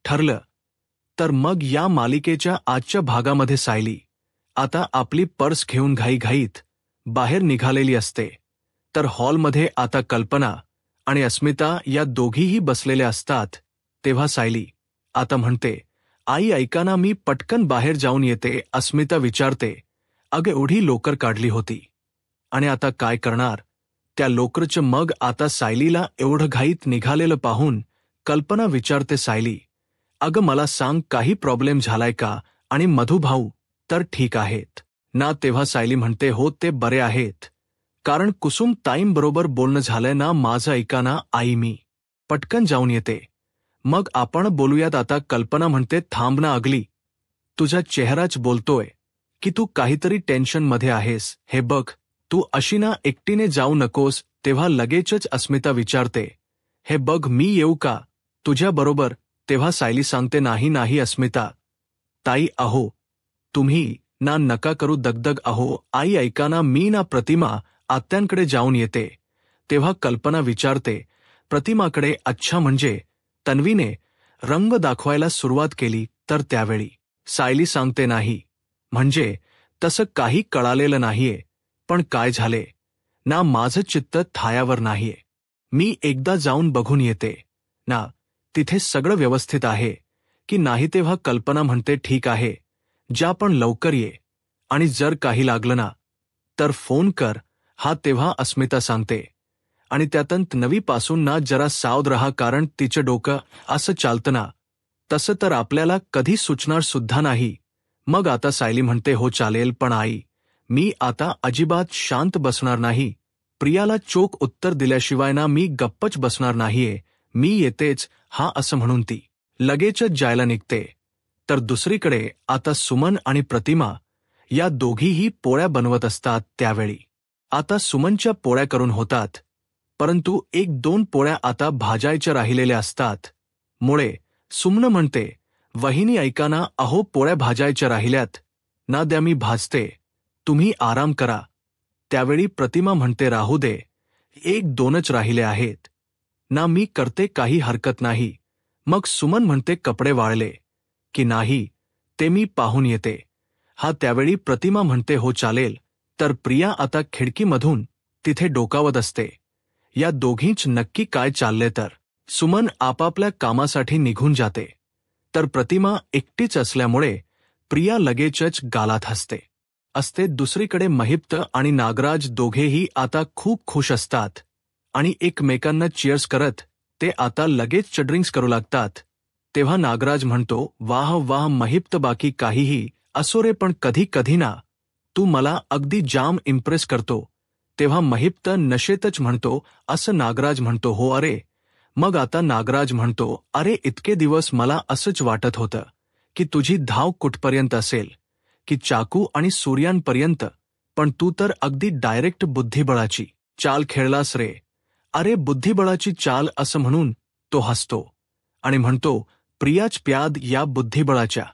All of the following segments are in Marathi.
ठरलं. तर मग या मालिकेच्या आजच्या भागामध्ये सायली आता आपली पर्स घेऊन घाईघाईत बाहेर निघालेली असते. तर हॉलमध्ये आता कल्पना आणि अस्मिता या दोघीही बसलेल्या असतात. तेव्हा सायली आता म्हणते, आई ऐका ना, मी पटकन बाहेर जाऊन येते. अस्मिता विचारते, अगं एवढी लोकर काढली होती आणि आता काय करणार? त्या लोकरचं मग आता सायलीला एवढं घाईत निघालेलं पाहून कल्पना विचारते, सायली अगं मला सांग, काही प्रॉब्लेम झालाय का? आणि मधू भाऊ तर ठीक आहेत ना? तेव्हा सायली म्हणते, हो ते बरे आहेत, कारण कुसुम ताईंबरोबर बोलणं झालंय ना माझं. ऐका ना आई, मी पटकन जाऊन येते, मग आपण बोलूयात. आता कल्पना म्हणते, थांब ना अगली, तुझा चेहराच बोलतोय की तू काहीतरी टेन्शनमध्ये आहेस. हे बघ, तू अशी ना एकटीने जाऊ नकोस. तेव्हा लगेचच अस्मिता विचारते, हे बघ मी येऊ का तुझ्याबरोबर? तेव्हा सायली सांगते, नाही नाही अस्मिता ताई, अहो तुम्ही ना नका करू दगदग. अहो आई ऐका ना, मी ना प्रतिमा आत्यांकडे जाऊन येते. तेव्हा कल्पना विचारते प्रतिमाकडे? अच्छा, म्हणजे तन्वीने रंग दाखवायला सुरुवात केली? तर त्यावेळी सायली सांगते, नाही म्हणजे तसं काही कळालेलं नाहीये, पण काय झाले ना माझं चित्त थायावर नाहीये. मी एकदा जाऊन बघून येते ना तिथे सगळं व्यवस्थित आहे की नाही. तेव्हा कल्पना म्हणते, ठीक आहे जा, पण लवकर ये, आणि जर काही लागलं ना तर फोन कर. हा तेव्हा अस्मिता सांगते, आणि त्यातंत नवीपासून ना जरा सावध रहा, कारण तिचं डोकं असं चालतं ना तसं तर आपल्याला कधी सुचणार सुद्धा नाही. मग आता सायली म्हणते, हो चालेल, पण आई मी आता अजिबात शांत बसणार नाही. प्रियाला चोख उत्तर दिल्याशिवाय ना मी गप्पच बसणार नाहीये. मी येतेच, हा असं म्हणून ती लगेचच जायला निघते. तर दुसरीकडे आता सुमन आणि प्रतिमा या दोघीही पोळ्या बनवत असतात. त्यावेळी आता सुमनच्या पोळ्या करून होतात, परंतु 1-2 पोळ्या आता भाजायच्या राहिलेल्या असतात. मुळे सुमन म्हणते, वहिनी ऐका ना, अहो पोळ्या भाजायच्या राहिल्यात ना, द्या मी भाजते, तुम्ही आराम करा. त्यावेळी प्रतिमा म्हणते, राहू दे, 1-2च राहिले आहेत ना, मी करते, काही हरकत नाही. मग सुमन म्हणते, कपडे वाळले की नाही ते मी पाहून येते. हा त्यावेळी प्रतिमा म्हणते, हो चालेल. तर प्रिया आता खिडकीमधून तिथे डोकावत असते, या दोघींच नक्की काय चालले. तर सुमन आपापल्या कामासाठी निघून जाते. तर प्रतिमा एकटीच असल्यामुळे प्रिया लगेचच गालात हसते असते. दुसरीकडे महिप्त आणि नागराज दोघेही आता खूप खुश असतात आणि एकमेकांना चिअर्स करत ते आता लगेच ड्रिंक्स करू लागतात. तेव्हा नागराज म्हणतो, वाह वाह महिप्त, बाकी काहीही असो रे, पण कधी कधी ना तू मला अगदी जाम इम्प्रेस करतो. तेव्हा महिप्त नशेतच म्हणतो, असं नागराज म्हणतो, हो अरे. मग आता नागराज म्हणतो, अरे इतके दिवस मला असंच वाटत होतं की तुझी धाव कुठपर्यंत असेल, की चाकू आणि सूर्यांपर्यंत, पण तू तर अगदी डायरेक्ट बुद्धिबळाची चाल खेळलास रे. अरे बुद्धिबळाची चाल, असं म्हणून तो हसतो आणि म्हणतो, प्रियाच प्याद, या बुद्धिबळाच्या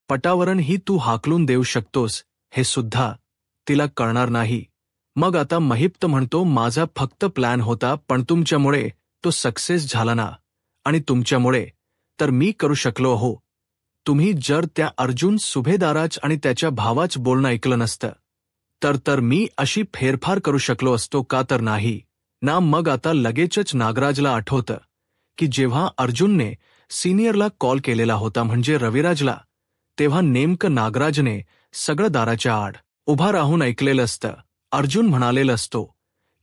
पटावरणही तू हाकलून देऊ शकतोस, हे सुद्धा तिला कळणार नाही. मग आता महिप्त म्हणतो, माझा फक्त प्लॅन होता, पण तुमच्यामुळे तो सक्सेस झाला ना, आणि तुमच्यामुळे तर मी करू शकलो. हो, तुम्ही जर त्या अर्जुन सुभेदाराच आणि त्याच्या भावाच बोलणं ऐकलं नसतं तर मी अशी फेरफार करू शकलो असतो का? तर नाही ना. मग आता लगेचच नागराजला आठवतं की जेव्हा अर्जुनने सिनियरला कॉल केलेला होता, म्हणजे रविराजला, तेव्हा नेमकं नागराजने सगळं दाराच्या आड उभा राहून ऐकलेलं असतं. अर्जुन म्हणालेलं असतो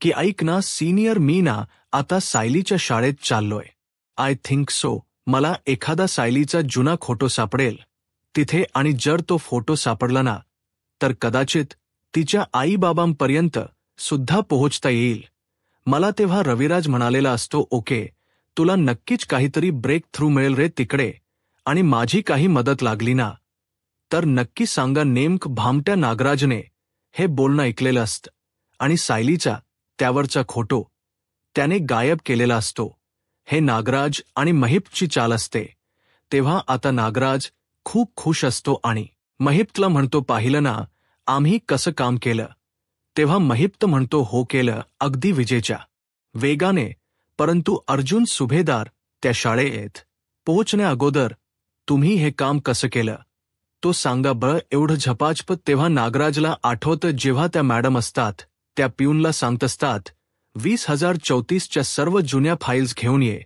की ऐक ना सिनियर, मी ना आता सायलीच्या शाळेत चाललोय. आय थिंक सो, मला एखादा सायलीचा जुना फोटो सापडेल तिथे, आणि जर तो फोटो सापडला ना तर कदाचित तिच्या आईबाबांपर्यंत सुद्धा पोहोचता येईल मला. तेव्हा रविराज म्हणालेला असतो, ओके, तुला नक्कीच काहीतरी ब्रेक थ्रू मिळेल रे तिकडे, आणि माझी काही मदत लागली ना तर नक्की सांगा. नेमकं भामट्या नागराजने हे बोलणं ऐकलेलं असतं आणि सायलीचा त्यावरचा फोटो त्याने गायब केलेला असतो. हे नागराज आणि महिप्तची चाल असते. तेव्हा आता नागराज खूप खुश असतो आणि महिप्तला म्हणतो, पाहिलं ना आम्ही कसं काम केलं. तेव्हा महिप्त म्हणतो, हो केलं, अगदी विजेच्या वेगाने, परंतु अर्जुन सुभेदार त्या शाळेत पोहोचण्या अगोदर तुम्ही हे काम कसं केलं तो सांगा बरं. एवढं झपाझप तेव्हा नागराजला आठवतं जेव्हा त्या मॅडम असतात त्या पिऊनला सांगत असतात 20,034च्या सर्व जुन्या फाईल्स घेऊन ये.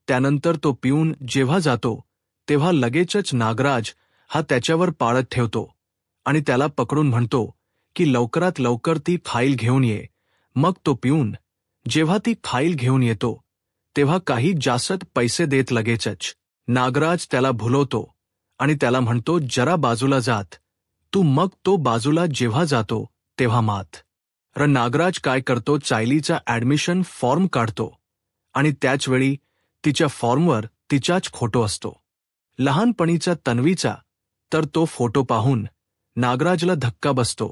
त्यानंतर तो पिऊन जेव्हा जातो तेव्हा लगेचच नागराज हा त्याच्यावर पाळत ठेवतो आणि त्याला पकडून म्हणतो की लवकरात लवकर ती फाईल घेऊन ये. मग तो पिऊन जेव्हा ती फाईल घेऊन येतो तेव्हा काही जास्त पैसे देत लगेचच नागराज त्याला भुलवतो आणि त्याला म्हणतो जरा बाजूला जात तू. मग तो बाजूला जेव्हा जातो तेव्हा नागराज काय करतो सायलीचा ॲडमिशन फॉर्म काढतो आणि त्याचवेळी तिच्या फॉर्मवर तिचाच फोटो असतो, लहानपणीचा तन्वीचा. तर तो फोटो पाहून नागराजला धक्का बसतो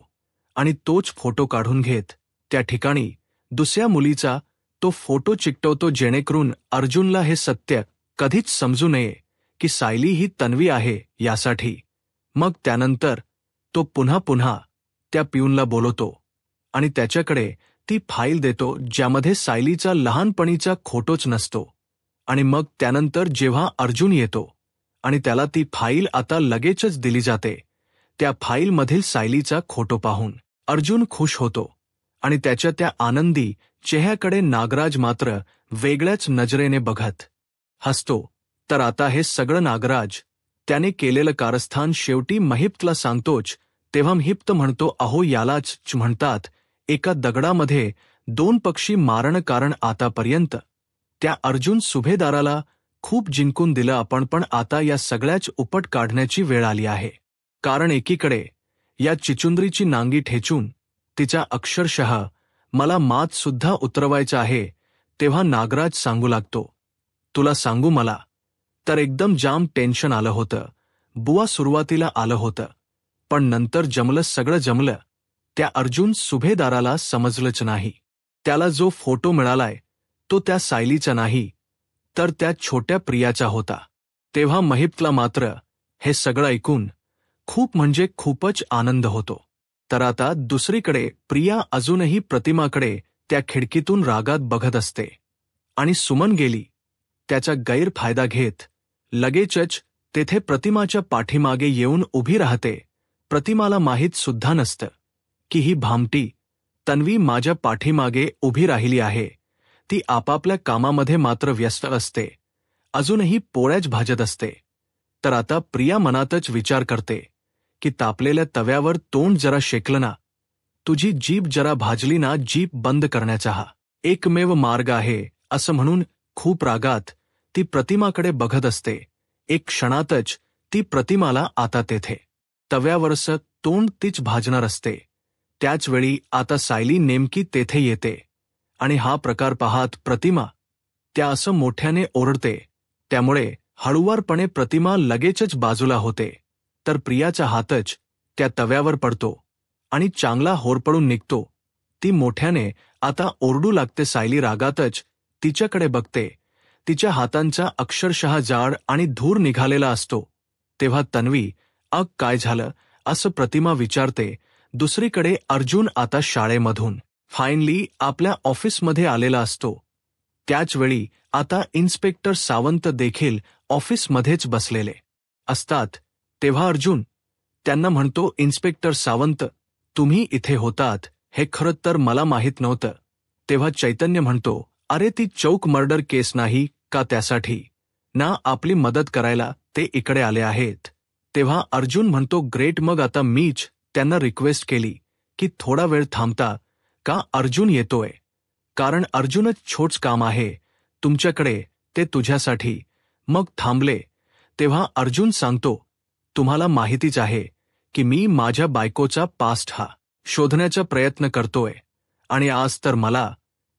आणि तोच फोटो काढून घेत त्या ठिकाणी दुसऱ्या मुलीचा तो फोटो चिकटवतो जेणेकरून अर्जुनला हे सत्य कधीच समजू नये की सायली ही तन्वी आहे यासाठी. मग त्यानंतर तो पुन्हा पुन्हा त्या पिऊनला बोलवतो आणि त्याच्याकडे ती फाईल देतो ज्यामध्ये सायलीचा लहानपणीचा फोटोच नसतो. आणि मग त्यानंतर जेव्हा अर्जुन येतो आणि त्याला ती फाईल आता लगेचच दिली जाते, त्या फाईलमधील सायलीचा फोटो पाहून अर्जुन खुश होतो आणि त्याच्या त्या आनंदी चेहऱ्याकडे नागराज मात्र वेगळ्याच नजरेने बघत हसतो. तर आता हे सगळं नागराज त्याने केलेलं कारस्थान शेवटी महिप्तला सांगतोच. तेव्हा महिप्त म्हणतो अहो यालाच म्हणतात एका दगडामध्ये 2 पक्षी मारणं. कारण आतापर्यंत त्या अर्जुन सुभेदाराला खूप जिंकून दिलं आपण, पण आता या सगळ्याच उपट काढण्याची वेळ आली आहे. कारण एकीकडे या चिचुंद्रीची नांगी ठेचून तिचा अक्षरशः मला मात सुद्धा उतरवायचा आहे. तेव्हा नागराज सांगू लागतो तुला सांगू मला तर एकदम जाम टेन्शन आलं होतं बुवा. सुरुवातीला आलं होतं पण नंतर जमलं, सगळं जमलं. त्या अर्जुन सुभेदाराला समजलंच नाही. त्याला जो फोटो मिळालाय तो त्या सायलीचा नाही तर त्या छोट्या प्रियाचा होता. तेव्हा महिप्तला मात्र हे सगळं ऐकून खूप म्हणजे खूपच आनंद होतो. तर आता दुसरीकडे प्रिया अजूनही प्रतिमाकडे त्या खिडकीतून रागात बघत असते आणि सुमन गेली त्याचा गैरफायदा घेत लगेचच तेथे प्रतिमाच्या पाठीमागे येऊन उभी राहते. प्रतिमाला माहीत सुद्धा नसतं की ही भामटी तन्वी माझ्या पाठीमागे उभी राहिली आहे. ती आपापल्या कामामध्ये मात्र व्यस्त असते, अजूनही पोळ्याच भाजत असते. तर आता प्रिया मनातच विचार करते की तापलेल्या तव्यावर तोंड जरा शेकलं ना, तुझी जीभ जरा भाजली ना, जीभ बंद करण्याचा हा एकमेव मार्ग आहे असं म्हणून खूप रागात ती प्रतिमाकडे बघत असते. एक क्षणातच ती प्रतिमाला आता तेथे तव्यावरचं तोंड तीच भाजणार असते. त्याचवेळी आता सायली नेमकी तेथे येते आणि हा प्रकार पाहत प्रतिमा त्या असं मोठ्याने ओरडते. त्यामुळे हळुवारपणे प्रतिमा लगेचच बाजूला होते. तर प्रियाचा हातच त्या तव्यावर पडतो आणि चांगला होरपळून निघतो. ती मोठ्याने आता ओरडू लागते. सायली रागातच तिच्याकडे बघते. तिच्या हातांचा अक्षरशः जाड आणि धूर निघालेला असतो. तेव्हा तन्वी अग काय झालं असं प्रतिमा विचारते. दुसरीकडे अर्जुन आता शाळेमधून फायनली आपल्या ऑफिसमध्ये आलेला असतो. त्याचवेळी आता इन्स्पेक्टर सावंत देखील ऑफिसमध्येच बसलेले असतात. तेव्हा अर्जुन त्यांना म्हणतो इन्स्पेक्टर सावंत तुम्ही इथे होतात हे खरं तर मला माहीत नव्हतं. तेव्हा चैतन्य म्हणतो अरे ती चौक मर्डर केस नाही का, त्यासाठी ना आपली मदत करायला ते इकडे आले आहेत. तेव्हा अर्जुन म्हणतो ग्रेट. मग आता मीच त्यांना रिक्वेस्ट केली की थोडा वेळ थांबता का, अर्जुन येतोय. कारण अर्जुनच छोटच काम आहे तुमच्याकडे ते तुझ्यासाठी. मग थांबले. तेव्हा अर्जुन सांगतो तुम्हाला माहितीच आहे की मी माझ्या बायकोचा पास्ट हा शोधण्याचा प्रयत्न करतोय आणि आज तर मला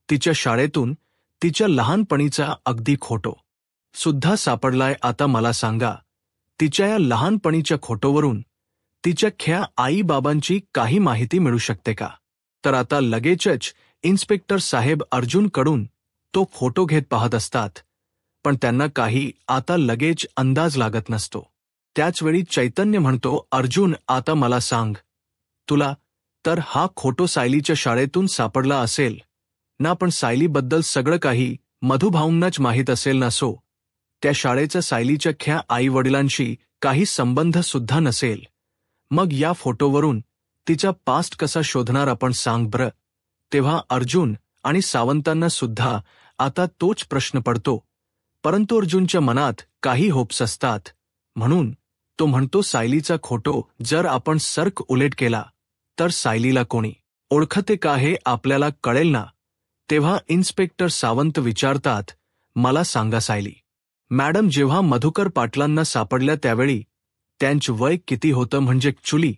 तिच्या शाळेतून तिच्या लहानपणीचा अगदी खोटो सुद्धा सापडलाय. आता मला सांगा तिच्या या लहानपणीच्या खोटोवरून तिच्या ख्या आई-बाबांची काही माहिती मिळू शकते का. तर आता लगेचच इन्स्पेक्टर साहेब अर्जुनकडून तो फोटो घेत पाहत असतात, पण त्यांना काही आता लगेच अंदाज लागत नसतो. त्याचवेळी चैतन्य म्हणतो अर्जुन आता मला सांग, तुला तर हा फोटो सायलीच्या शाळेतून सापडला असेल ना, पण सायलीबद्दल सगळं काही मधुभाऊंनाच माहीत असेल ना. सो त्या शाळेच्या सायलीच्या ख्या आई वडिलांशी काही संबंध सुद्धा नसेल, मग या फोटोवरून तिचा पास्ट कसा शोधणार आपण सांग बरं. तेव्हा अर्जुन आणि सावंतांना सुद्धा आता तोच प्रश्न पडतो. परंतु अर्जुनच्या मनात काही होप्स असतात, म्हणून तो म्हणतो सायलीचा फोटो जर आपण सर्क उलट केला तर सायलीला कोणी ओळखते का हे आपल्याला कळेल ना. तेव्हा इन्स्पेक्टर सावंत विचारतात, मला सांगा सायली मॅडम जेव्हा मधुकर पाटलांना सापडल्या त्यावेळी त्यांचं वय किती होतं, म्हणजे ॲक्च्युली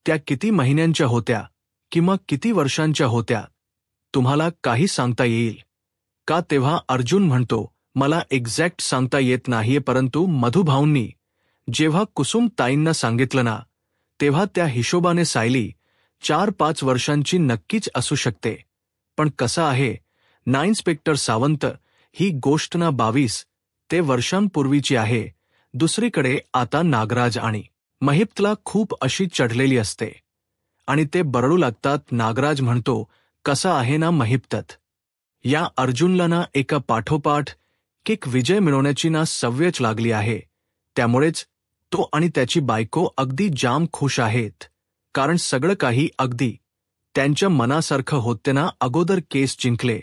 त्या किती महिन्यांच्या होत्या किंवा किती वर्षांच्या होत्या, तुम्हाला काही सांगता येईल का. तेव्हा अर्जुन म्हणतो, मला एक्झॅक्ट सांगता येत नाहीये, परंतु मधुभाऊंनी जेव्हा कुसुम ताईंना सांगितलं ना, तेव्हा त्या हिशोबाने सायली 4-5 वर्षांची नक्कीच असू शकते. पण कसं आहे ना इन्स्पेक्टर सावंत, ही गोष्ट ना 22 ते वर्षांपूर्वीची आहे. दुसरीकडे आता नागराज आणि महिप्तला खूप अशी चढलेली असते आणि ते बरळू लागतात. नागराज म्हणतो, कसा आहे ना महिप्तत, या अर्जुनला ना एका पाठोपाठ एक विजय मिळवण्याची ना सवयच लागली आहे. त्यामुळेच तो आणि त्याची बायको अगदी जाम खुश आहेत, कारण सगळं काही अगदी त्यांच्या मनासारखं होते ना. अगोदर केस जिंकले,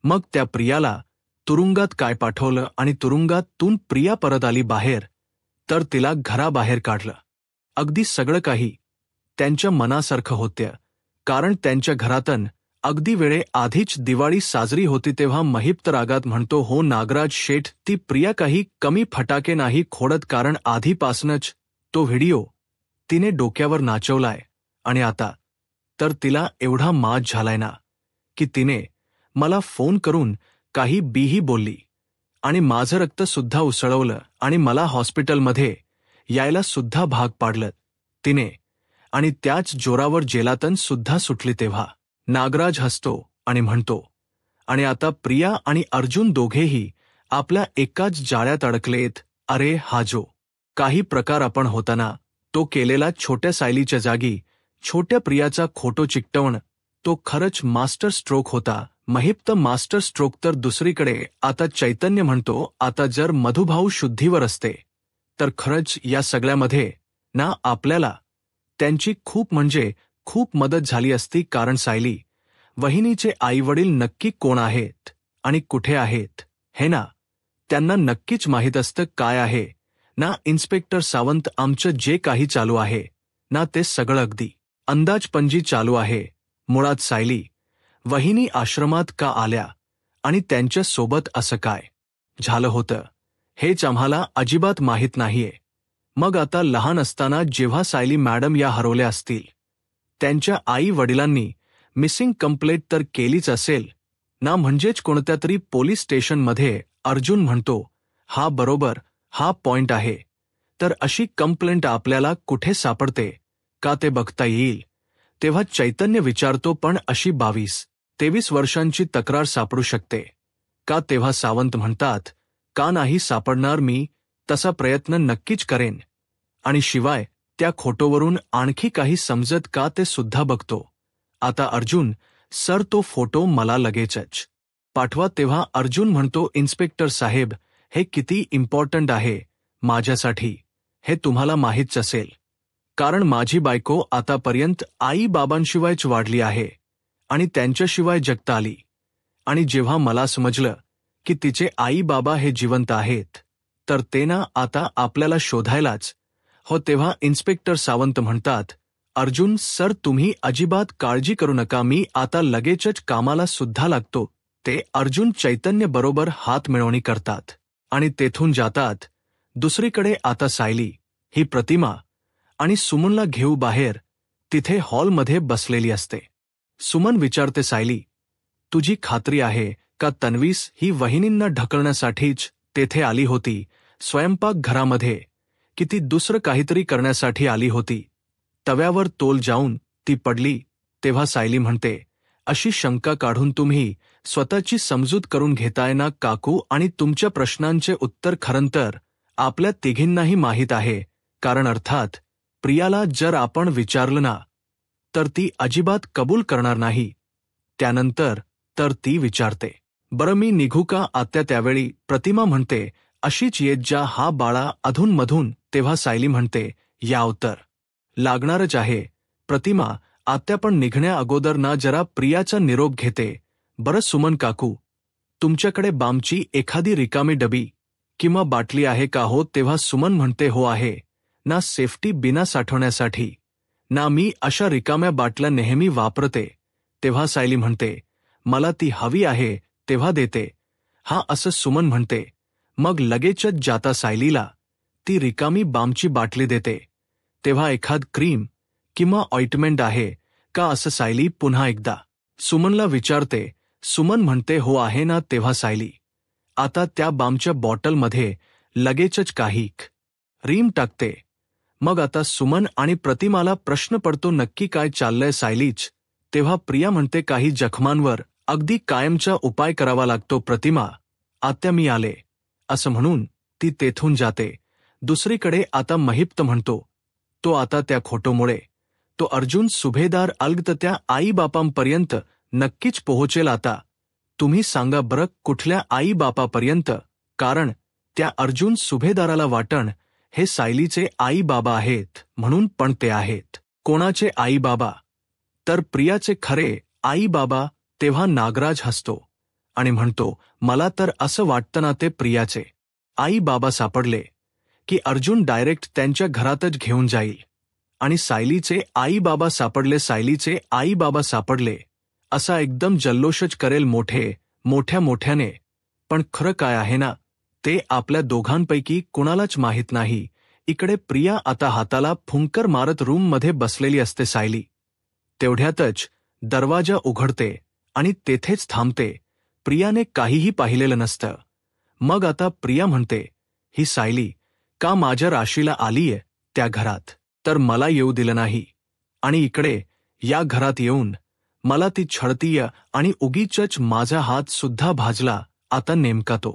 मग त्या प्रियाला तुरुंगात काय पाठवलं आणि तुरुंगातून प्रिया परत आली बाहेर, तर तिला घराबाहेर काढलं. अगदी सगळं काही त्यांच्या मनासारखं होतं, कारण त्यांच्या घरातून अगदी वेळे आधीच दिवाळी साजरी होती. तेव्हा महिप्त रागात म्हणतो, हो नागराज शेठ, ती प्रिया काही कमी फटाके नाही खोडत, कारण आधीपासूनच तो व्हिडिओ तिने डोक्यावर नाचवलाय आणि आता तर तिला एवढा माज झालाय ना की तिने मला फोन करून काही बीही बोलली आणि माझं रक्त सुद्धा उसळवलं आणि मला हॉस्पिटलमध्ये यायला सुद्धा भाग पाडलं तिने, आणि त्याच जोरावर जेलातून सुद्धा सुटली. तेव्हा नागराज हसतो आणि म्हणतो, आणि आता प्रिया आणि अर्जुन दोघेही आपल्या एकाच जाळ्यात अडकलेत. अरे हा जो काही प्रकार आपण होताना तो केलेला छोट्या सायलीच्या जागी छोट्या प्रियाचा खोटो चिकटवणं, तो खरंच मास्टर स्ट्रोक होता. महिप्त मास्टर स्ट्रोक. तर दुसरीकडे आता चैतन्य म्हणतो, आता जर मधुभाऊ शुद्धीवर असते तर खरंच या सगळ्यामध्ये ना आपल्याला त्यांची खूप म्हणजे खूप मदत झाली असती, कारण सायली वहिनीचे आईवडील नक्की कोण आहेत आणि कुठे आहेत हे ना त्यांना नक्कीच माहीत असतं काय आहे ना. इन्स्पेक्टर सावंत, आमचं जे काही चालू आहे ना ते सगळं अगदी अंदाजपंजी चालू आहे. मुळात सायली वहिनी आश्रमात का आल्या आणि त्यांच्या सोबत असं काय झालं होतं हेच आम्हाला अजिबात माहीत नाहीये. मग आता लहान असताना जेव्हा सायली मॅडम या हरवल्या असतील, त्यांच्या आई वडिलांनी मिसिंग कंप्लेंट तर केलीच असेल ना, म्हणजेच कोणत्या तरी पोलीस स्टेशनमध्ये. अर्जुन म्हणतो, हा बरोबर, हा पॉइंट आहे. तर अशी कंप्लेंट आपल्याला कुठे सापडते का ते बघता येईल. तेव्हा चैतन्य विचारतो, पण अशी 22-23 वर्षांची तक्रार सापडू शकते का. तेव्हा सावंत म्हणतात, का नाही सापडणार, मी तसा प्रयत्न नक्कीच करेन, आणि शिवाय त्या फोटोवरून आणखी काही समजत का ते सुद्धा बघतो. आता अर्जुन, सर तो फोटो मला लगेचच पाठवा. तेव्हा अर्जुन म्हणतो, इन्स्पेक्टर साहेब, हे किती इम्पॉर्टंट आहे माझ्यासाठी हे तुम्हाला माहीतच असेल, कारण माझी बायको आतापर्यंत आई बाबांशिवायच वाढली आहे आणि त्यांच्याशिवाय जगता आली, आणि जेव्हा मला समजलं की तिचे आई बाबा हे जिवंत आहेत, तर ते ना आता आपल्याला शोधायलाच हो. तेव्हा इन्स्पेक्टर सावंत म्हणतात, अर्जुन सर, तुम्ही अजिबात काळजी करू नका, मी आता लगेचच कामाला सुद्धा लागतो. ते अर्जुन चैतन्य बरोबर हात मिळवणी करतात आणि तेथून जातात. दुसरीकडे आता सायली ही प्रतिमा आणि सुमनला घेऊ बाहेर तिथे हॉलमध्ये बसलेली असते. सुमन विचारते, सायली, तुझी खात्री आहे का तन्वीस ही वहिनींना ढकलण्यासाठीच तेथे आली होती स्वयंपाक घरामध्ये, की ती दुसरं काहीतरी करण्यासाठी आली होती. तव्यावर तोल जाऊन ती पडली. तेव्हा सायली म्हणते, अशी शंका काढून तुम्ही स्वतःची समजूत करून घेताय ना काकू, आणि तुमच्या प्रश्नांचे उत्तर खरंतर आपल्या तिघींनाही माहीत आहे, कारण अर्थात प्रियाला जर आपण विचारलं ना तर ती अजिबात कबूल करणार नाही. त्यानंतर तर ती विचारते, बरं मी निघू का आत्या. त्यावेळी प्रतिमा म्हणते, अशीच येत जा हा बाळा अधूनमधून. तेव्हा सायली म्हणते, याव तर लागणारच आहे. प्रतिमा, आत्या पण निघण्या अगोदर ना जरा प्रियाचा निरोप घेते. बरं सुमन काकू, तुमच्याकडे बामची एखादी रिकामी डबी किंवा बाटली आहे का हो? तेव्हा सुमन म्हणते, हो आहे ना, सेफ्टी बिना साठवण्यासाठी ना, मी अशा रिकाम्या बाटल्या नेहमी वापरते. तेव्हा सायली म्हणते, मला ती हवी आहे तेव्हा देते. हा असं सुमन म्हणते. मग लगेचच जाता सायलीला ती रिकामी बामची बाटली देते. तेव्हा एखाद क्रीम किंवा ऑइंटमेंट आहे का असं सायली पुन्हा एकदा सुमनला विचारते. सुमन म्हणते, हो आहे ना. तेव्हा सायली आता त्या बामच्या बॉटलमध्ये लगेचच काही क्रीम टाकते. मग आता सुमन आणि प्रतिमाला प्रश्न पडतो, नक्की काय चाललंय सायलीच? तेव्हा प्रिया म्हणते, काही जखमांवर अगदी कायमचा उपाय करावा लागतो प्रतिमा. आत्या मी आले असं म्हणून ती तेथून जाते. दुसरीकडे आता महिप्त म्हणतो, तो आता त्या खोटोमुळे तो अर्जुन सुभेदार अलगत त्या आईबापांपर्यंत नक्कीच पोहोचेल. आता तुम्ही सांगा बरं, कुठल्या आईबापापर्यंत? कारण त्या अर्जुन सुभेदाराला वाटण हे सायलीचे आई बाबा आहेत म्हणून. पण ते आहेत कोणाचे आई बाबा? तर प्रियाचे खरे आई बाबा. तेव्हा नागराज हसतो आणि म्हणतो, मला तर असं वाटतं ना, ते प्रियाचे आई बाबा सापडले की अर्जुन डायरेक्ट त्यांच्या घरातच घेऊन जाईल. आणि सायलीचे आई बाबा सापडले, सायलीचे आई बाबा सापडले असा एकदम जल्लोषच करेल मोठ्या मोठ्याने. पण खरं काय आहे ना, ते आपल्या दोघांपैकी कुणालाच माहीत नाही. इकडे प्रिया आता हाताला फुंकर मारत रूममध्ये बसलेली असते. सायली तेवढ्यातच दरवाजा उघडते आणि तेथेच थांबते. प्रियाने काहीही पाहिलेलं नसतं. मग आता प्रिया म्हणते, ही सायली का माझ्या राशीला आलीये त्या घरात, तर मला येऊ दिलं नाही. आणि इकडे या घरात येऊन मला ती छळतीय आणि उगीचच माझा हात सुद्धा भाजला. आता नेमका तो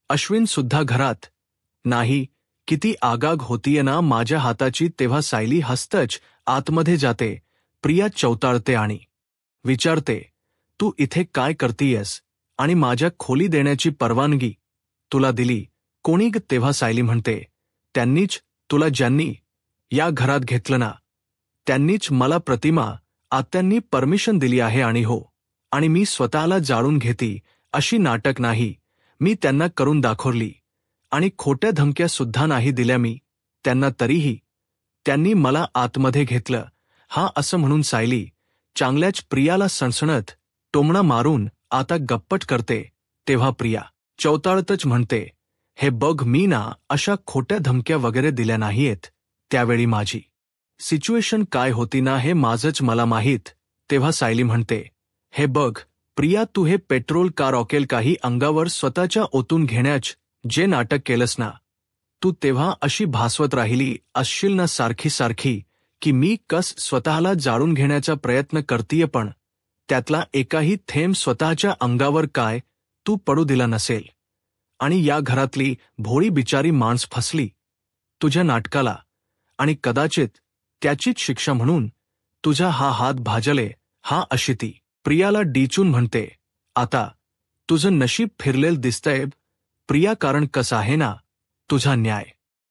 अश्विन सुद्धा घरात नाही. किती आगाग होतीये ना माझ्या हाताची. तेव्हा सायली हसतच आतमध्ये जाते. प्रिया चौताळते आणि विचारते, तू इथे काय करतीयस आणि माझ्या खोली देण्याची परवानगी तुला दिली कोणी ग? तेव्हा सायली म्हणते, त्यांनीच. तुला ज्यांनी या घरात घेतलं ना, त्यांनीच मला. प्रतिमा, आत्यांनी परमिशन दिली आहे. आणि हो, आणि मी स्वतःला जाळून घेती अशी नाटक नाही. मी त्यांना करून दाखवली आणि खोट्या धमक्या सुद्धा नाही दिल्या मी त्यांना, तरीही त्यांनी मला आतमध्ये घेतलं. हा असं म्हणून सायली चांगल्याच प्रियाला सणसणत टोमणा मारून आता गप्पट करते. तेव्हा प्रिया चौताळतच म्हणते, हे बघ, मी ना अशा खोट्या धमक्या वगैरे दिल्या नाहीयेत. त्यावेळी माझी सिच्युएशन काय होती ना हे माझंच मला माहीत. तेव्हा सायली म्हणते, हे बघ प्रिया, तू हे पेट्रोल का रॉकेल काही अंगावर स्वतःच्या ओतून घेण्याच जे नाटक केलंस ना, तू तेव्हा अशी भासवत राहिली असशील ना सारखी सारखी की मी कस स्वतःला जाळून घेण्याचा प्रयत्न करतीये, पण त्यातला एकाही थेंब स्वतःच्या अंगावर काय तू पडू दिला नसेल. आणि या घरातली भोळी बिचारी माणस फसली तुझ्या नाटकाला, आणि कदाचित त्याचीच शिक्षा म्हणून तुझा हा हात भाजले. हा अशी ती प्रियाला डिचून म्हणते, आता तुझं नशीब फिरलेल दिसतंय प्रिया, कारण कसं आहे ना, तुझा न्याय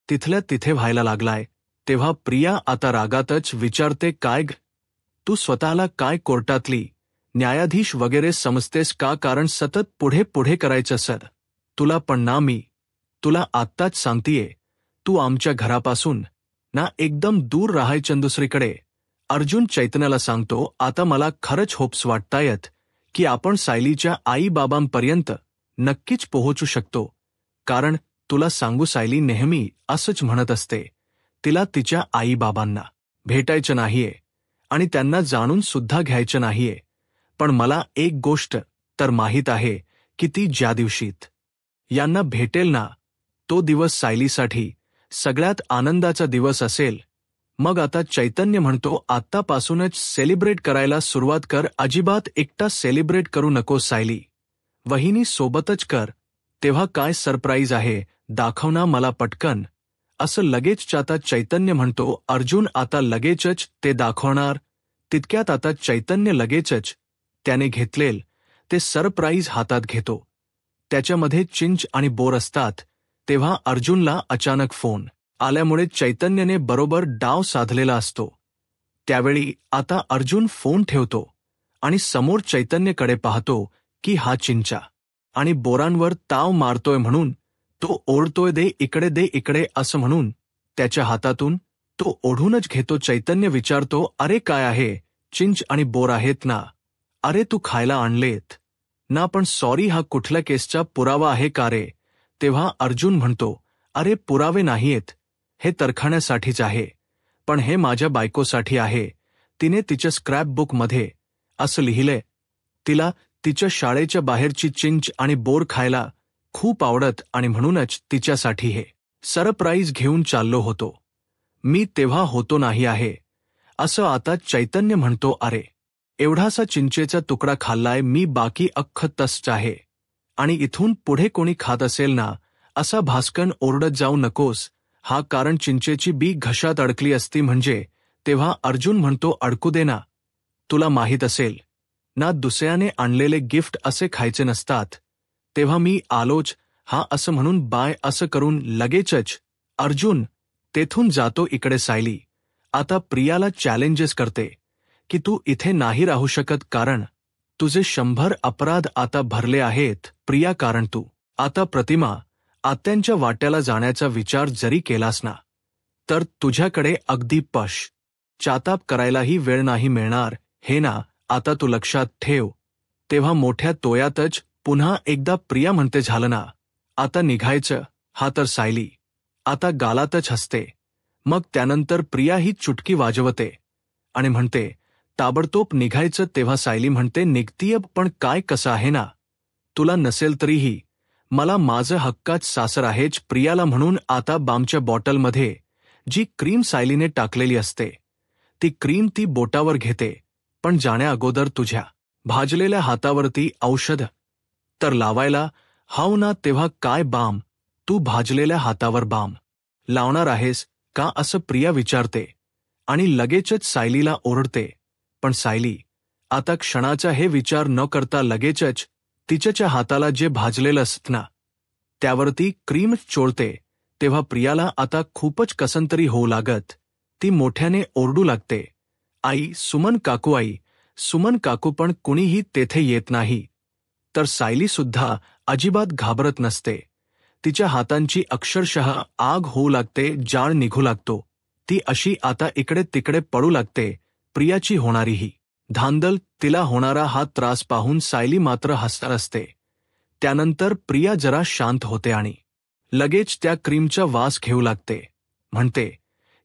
तिथल्या तिथे व्हायला लागलाय. तेव्हा प्रिया आता रागातच विचारते, काय ग, तू स्वतःला काय कोर्टातली न्यायाधीश वगैरे समजतेस का? कारण सतत पुढे पुढे करायचं सर तुला. पण ना, मी तुला आत्ताच सांगतीये, तू आमच्या घरापासून ना एकदम दूर राहायचं. दुसरीकडे अर्जुन चैतन्याला सांगतो, आता मला खरंच होप्स वाटतायत की आपण सायलीच्या आई बाबांपर्यंत नक्कीच पोहोचू शकतो. कारण तुला सांगू, सायली नेहमी असंच म्हणत असते, तिला तिच्या आई बाबांना भेटायचं नाहीये आणि त्यांना जाणून सुद्धा घ्यायचं नाहीये. पण मला एक गोष्ट तर माहीत आहे की ती ज्या दिवशीत यांना भेटेल ना, तो दिवस सायलीसाठी सगळ्यात आनंदाचा दिवस असेल. मग आता चैतन्य म्हणतो, आत्तापासूनच सेलिब्रेट करायला सुरुवात कर. अजिबात एकटा सेलिब्रेट करू नको सायली, वहिनी सोबतच कर. तेव्हा काय सरप्राईज आहे दाखव ना मला पटकन, असं लगेच आता चैतन्य म्हणतो. अर्जुन आता लगेचच ते दाखवणार. तितक्यात आता चैतन्य लगेचच त्याने घेतलेल ते सरप्राईज हातात घेतो. त्याच्यामध्ये चिंच आणि बोर असतात. तेव्हा अर्जुनला अचानक फोन आल्यामुळे चैतन्यने बरोबर डाव साधलेला असतो. त्यावेळी आता अर्जुन फोन ठेवतो आणि समोर चैतन्यकडे पाहतो की हा चिंचा आणि बोरांवर ताव मारतोय म्हणून तो ओढतोय, दे इकडे असं म्हणून त्याच्या हातातून तो ओढूनच घेतो. चैतन्य विचारतो, अरे काय आहे, चिंच आणि बोर आहेत ना? अरे तू खायला आणलेत ना? पण सॉरी, हा कुठल्या केसचा पुरावा आहे का रे? तेव्हा अर्जुन म्हणतो, अरे पुरावे नाहीयेत, हे तरखाण्यासाठीच आहे, पण हे माझ्या बायकोसाठी आहे. तिने तिच्या स्क्रॅप बुकमध्ये असं लिहिलंय, तिला तिच्या शाळेच्या बाहेरची चिंच आणि बोर खायला खूप आवडत आणि म्हणूनच तिच्यासाठी हे सरप्राईज घेऊन चाललो होतो. मी तेव्हा होतो नाही आहे असं आता चैतन्य म्हणतो. अरे एवढासा चिंचेचा तुकडा खाल्लाय मी, बाकी अख्खं तसंच आहे. आणि इथून पुढे कोणी खात असेल ना, असा भास्कन ओरडत जाऊ नकोस हा, कारण चिंचेची बी घशात अडकली असती म्हणजे. तेव्हा अर्जुन म्हणतो, अडकू दे ना, तुला माहीत असेल ना दुसऱ्याने आणलेले गिफ्ट असे खायचे नसतात. तेव्हा मी आलोच हा असं म्हणून बाय असं करून लगेचच अर्जुन तेथून जातो. इकडे सायली आता प्रियाला चॅलेंजेस करते की तू इथे नाही राहू शकत, कारण तुझे 100 अपराध आता भरले आहेत प्रिया, कारण तू आता प्रतिमा आत्यांच्या वाट्याला जाण्याचा विचार जरी केलास ना, तर तुझ्याकडे अगदी चाताप करायलाही वेळ नाही मिळणार, हे ना आता तू लक्षात ठेव. तेव्हा मोठ्या तोयातच पुन्हा एकदा प्रिया म्हणते, झालं ना, आता निघायचं. हा तर सायली आता गालातच हसते. मग त्यानंतर प्रिया ही चुटकी वाजवते आणि म्हणते, ताबडतोब निघायचं. तेव्हा सायली म्हणते, निघतीय पण काय, कसं आहे ना, तुला नसेल तरीही मला माझं हक्काच सासर आहेच. प्रियाला म्हणून आता बामच्या बॉटलमध्ये जी क्रीम सायलीने टाकलेली असते ती क्रीम ती बोटावर घेते, पण जाण्या अगोदर तुझ्या भाजलेल्या हातावरती औषध तर लावायला हाव ना. तेव्हा काय बाम, तू भाजलेल्या हातावर बाम लावणार आहेस का असं प्रिया विचारते आणि लगेचच सायलीला ओरडते. पण सायली आता क्षणाचा हे विचार न करता लगेचच तिच्याच्या हाताला जे भाजलेलं असतं ना त्यावरती क्रीम चोळते. तेव्हा प्रियाला आता खूपच कसंतरी होऊ लागत. ती मोठ्याने ओरडू लागते, आई, सुमन काकू, आई, सुमन काकू. पण कुणीही तेथे येत नाही. तर सायली सुद्धा अजिबात घाबरत नसते. तिच्या हातांची अक्षरशः आग होऊ लागते, जाळ निघू लागतो. ती अशी आता इकडे तिकडे पडू लागते. प्रियाची होणारी ही धांदल, तिला होणारा हा त्रास पाहून सायली मात्र हसत असते. त्यानंतर प्रिया जरा शांत होते आणि लगेच त्या क्रीमचा वास घेऊ लागते. म्हणते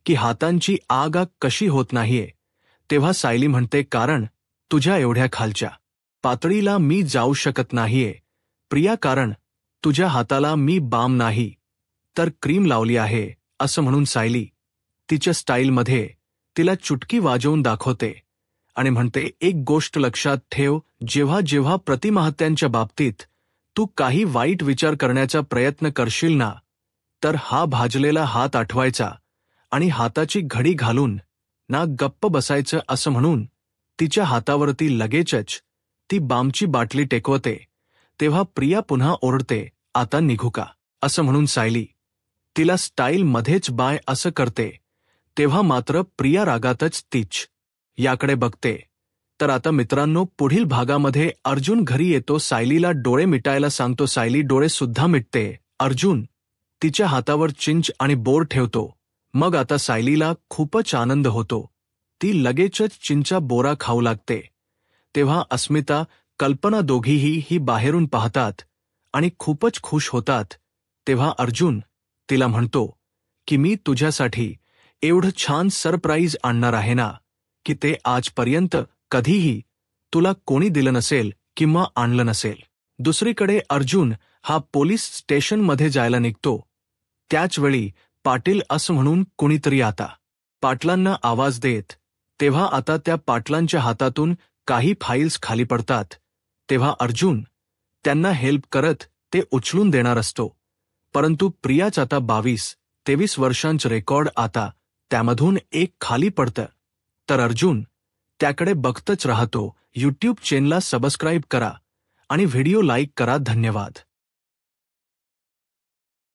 की हातांची आग कशी होत नाहीये. तेव्हा सायली म्हणते, कारण तुझ्या एवढ्या खालच्या पातळीला मी जाऊ शकत नाहीये प्रिया, कारण तुझ्या हाताला मी बाम नाही तर क्रीम लावली आहे. असं म्हणून सायली तिच्या स्टाईलमध्ये तिला चुटकी वाजवून दाखवते आणि म्हणते, एक गोष्ट लक्षात ठेव, जेव्हा जेव्हा प्रतिमाहत्यांच्या बाबतीत तू काही वाईट विचार करण्याचा प्रयत्न करशील ना, तर हा भाजलेला हात आठवायचा आणि हाताची घडी घालून ना गप्प बसायचं. असं म्हणून तिच्या हातावरती लगेचच ती बामची बाटली टेकवते. तेव्हा प्रिया पुन्हा ओरडते, आता निघू का असं म्हणून सायली तिला स्टाईल मध्येच बाय असं करते. तेव्हा मात्र प्रिया रागातच तीच याकडे बघते. तर आता मित्रांनो, पुढील भागामध्ये अर्जुन घरी येतो, सायलीला डोळे मिटायला सांगतो. सायली डोळे सुद्धा मिटते. अर्जुन तिच्या हातावर चिंच आणि बोर ठेवतो. मग आता सायलीला खूपच आनंद होतो. ती लगेचच चिंचा बोरा खाऊ लागते. तेव्हा अस्मिता, कल्पना दोघीही ही बाहेरून पाहतात आणि खूपच खुश होतात. तेव्हा अर्जुन तिला म्हणतो की मी तुझ्यासाठी एवढं छान सरप्राईज आणणार आहे ना, की ते आजपर्यंत कधीही तुला कोणी दिलं नसेल किंवा आणलं नसेल. दुसरीकडे अर्जुन हा पोलीस स्टेशनमध्ये जायला निघतो. त्याचवेळी पाटील असं म्हणून कुणीतरी आता पाटलांना आवाज देत. तेव्हा आता त्या पाटलांच्या हातातून काही फाईल्स खाली पडतात. तेव्हा अर्जुन त्यांना हेल्प करत ते उचलून देणार असतो. परंतु प्रियाच आता 22-23 वर्षांचं रेकॉर्ड आता त्यामधून एक खाली पडतं. तर अर्जुन त्याकडे बघतच राहतो. यूट्यूब चॅनलला सबस्क्राईब करा आणि व्हिडिओ लाईक करा. धन्यवाद.